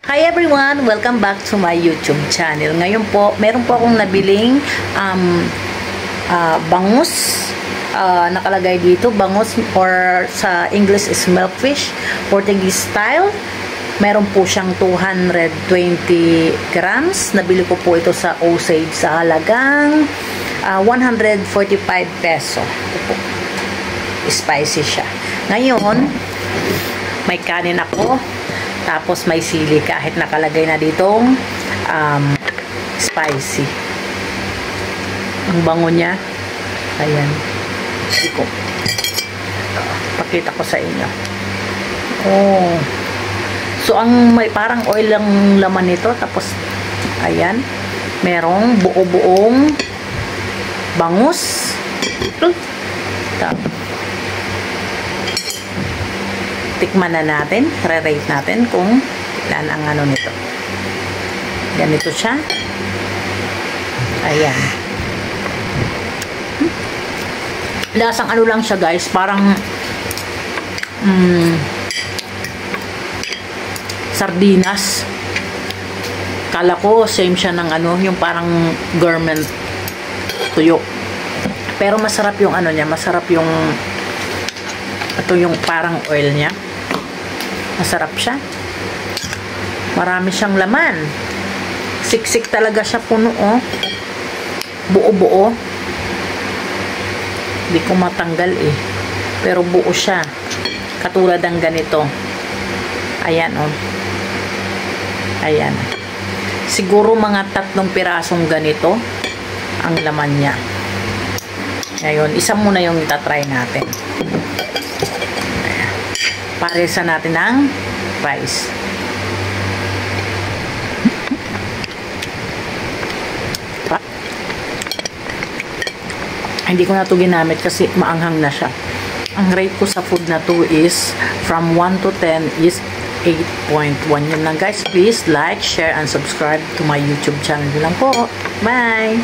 Hi everyone! Welcome back to my YouTube channel. Ngayon po, meron po akong nabiling bangus. Nakalagay dito, bangus or sa English is milkfish, Portuguese style. Meron po siyang 220 grams. Nabili ko po ito sa Osage sa halagang 145 peso. Ito po. Spicy siya. Ngayon, may kanin ako. Tapos may sili kahit nakalagay na ditong spicy. Ang bango niya. Ayan. Pakita ko sa inyo. Oh. So ang may parang oil lang laman nito. Tapos ayan. Merong buo-buong bangus. Tapos tikman na natin, re-rate natin kung ilan ang ano nito. Ganito siya. Ayan. Lasang ano lang siya guys, parang sardinas. Kala ko same siya ng ano, yung parang gourmet tuyo. Pero masarap yung ano niya, masarap yung ito yung parang oil niya. Masarap siya. Marami siyang laman. Siksik talaga siya, puno oh. Buo-buo. Hindi ko matanggal eh. Pero buo siya. Katulad ng ganito. Ayan oh. Ayan. Siguro mga 3 pirasong ganito ang laman niya. Ngayon, isa muna yung itatry natin. Paresa natin ng rice. Hindi ko na ito ginamit kasi maanghang na siya. Ang rate ko sa food na to is from 1 to 10 is 8.1. Yun lang guys. Please like, share, and subscribe to my YouTube channel lang po. Bye!